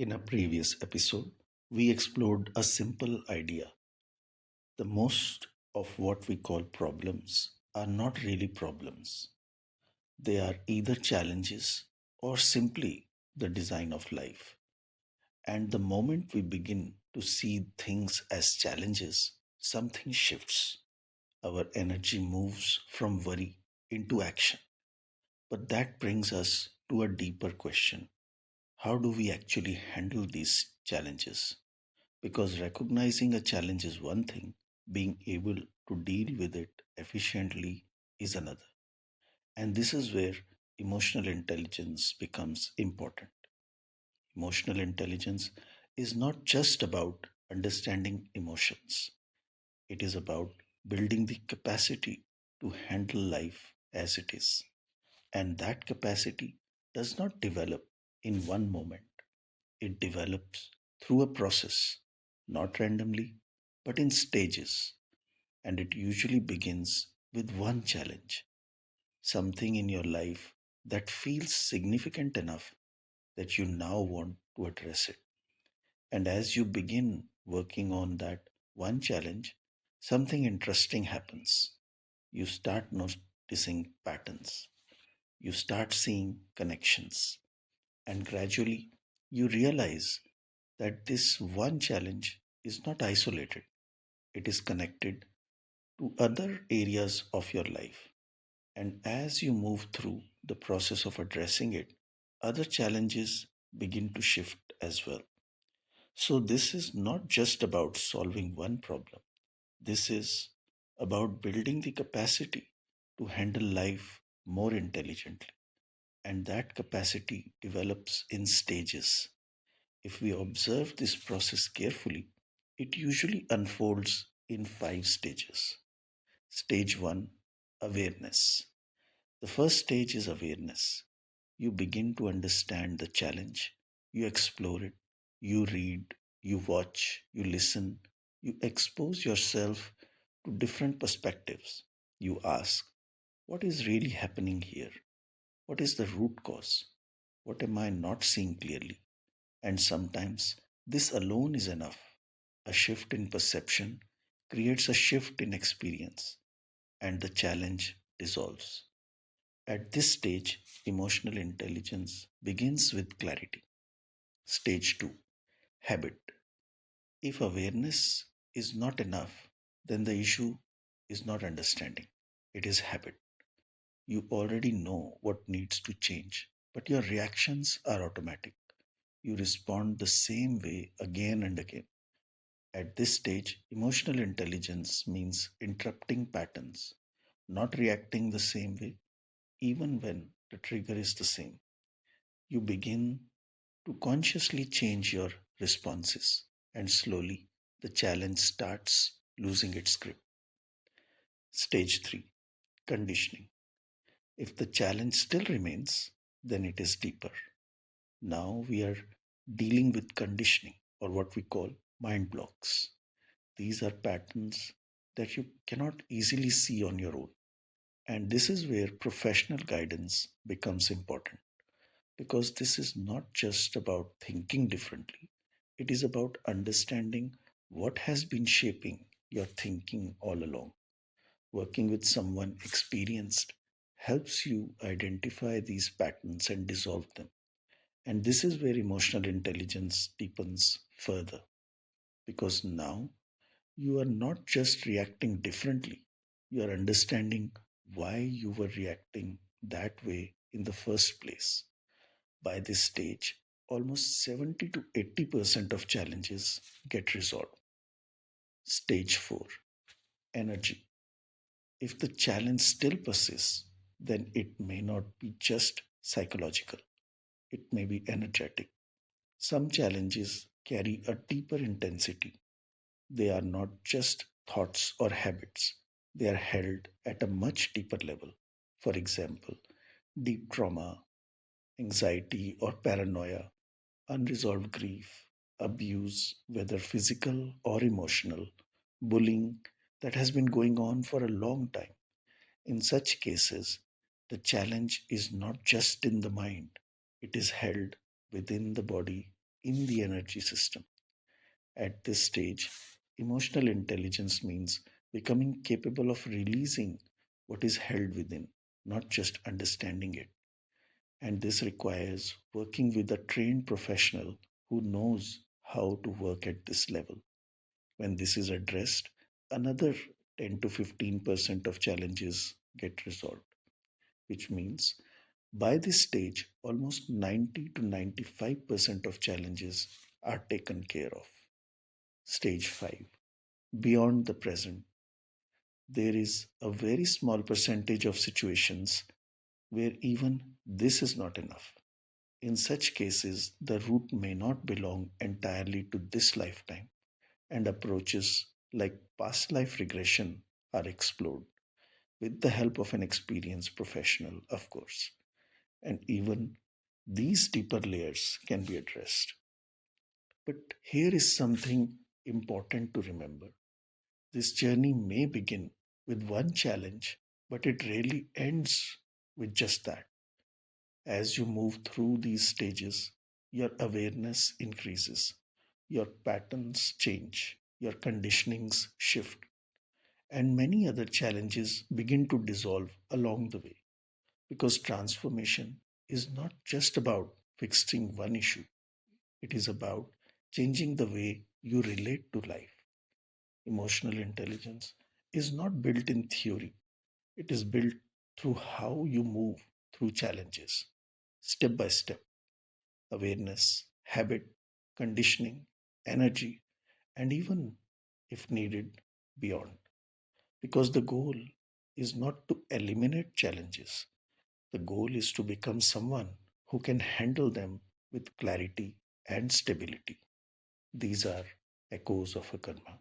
In a previous episode, we explored a simple idea. The most of what we call problems are not really problems. They are either challenges or simply the design of life. And the moment we begin to see things as challenges, something shifts. Our energy moves from worry into action. But that brings us to a deeper question. How do we actually handle these challenges? Because recognizing a challenge is one thing, being able to deal with it efficiently is another. And this is where emotional intelligence becomes important. Emotional intelligence is not just about understanding emotions, it is about building the capacity to handle life as it is. And that capacity does not develop in one moment, it develops through a process, not randomly, but in stages. And it usually begins with one challenge, something in your life that feels significant enough that you now want to address it. And as you begin working on that one challenge, something interesting happens. You start noticing patterns, you start seeing connections, and gradually you realize that this one challenge is not isolated, it is connected to other areas of your life. And as you move through the process of addressing it, other challenges begin to shift as well. So, this is not just about solving one problem, this is about building the capacity to handle life more intelligently. And that capacity develops in stages. If we observe this process carefully, it usually unfolds in five stages. Stage one, awareness. The first stage is awareness. You begin to understand the challenge, you explore it, you read, you watch, you listen, you expose yourself to different perspectives. You ask, what is really happening here? What is the root cause? What am I not seeing clearly? And sometimes this alone is enough. A shift in perception creates a shift in experience, and the challenge dissolves. At this stage, emotional intelligence begins with clarity. Stage 2, habit. If awareness is not enough, then the issue is not understanding, it is habit. You already know what needs to change, but your reactions are automatic. You respond the same way again and again. At this stage, emotional intelligence means interrupting patterns, not reacting the same way, even when the trigger is the same. You begin to consciously change your responses, and slowly the challenge starts losing its grip. Stage 3, conditioning. If the challenge still remains, then it is deeper. Now we are dealing with conditioning, or what we call mind blocks. These are patterns that you cannot easily see on your own. And this is where professional guidance becomes important because this is not just about thinking differently, it is about understanding what has been shaping your thinking all along. Working with someone experienced helps you identify these patterns and dissolve them. And this is where emotional intelligence deepens further because now you are not just reacting differently, you are understanding why you were reacting that way in the first place. By this stage, almost 70 to 80% of challenges get resolved. Stage 4, energy. If the challenge still persists, then it may not be just psychological, it may be energetic. Some challenges carry a deeper intensity. They are not just thoughts or habits, they are held at a much deeper level. For example, deep trauma, anxiety, or paranoia, unresolved grief, abuse, whether physical or emotional, bullying that has been going on for a long time. In such cases, the challenge is not just in the mind, it is held within the body in the energy system. At this stage, emotional intelligence means becoming capable of releasing what is held within, not just understanding it. And this requires working with a trained professional who knows how to work at this level. When this is addressed, another 10 to 15% of challenges get resolved, which means by this stage, almost 90 to 95% of challenges are taken care of. Stage 5. Beyond the present, there is a very small percentage of situations where even this is not enough. In such cases, the root may not belong entirely to this lifetime, and approaches like past life regression are explored with the help of an experienced professional, of course. And even these deeper layers can be addressed. But here is something important to remember. This journey may begin with one challenge, but it rarely ends with just that. As you move through these stages, your awareness increases, your patterns change, your conditionings shift, and many other challenges begin to dissolve along the way. Because transformation is not just about fixing one issue, it is about changing the way you relate to life. Emotional intelligence is not built in theory, it is built through how you move through challenges, step by step. Awareness, habit, conditioning, energy, and even, if needed, beyond. Because the goal is not to eliminate challenges, the goal is to become someone who can handle them with clarity and stability. These are echoes of a karma.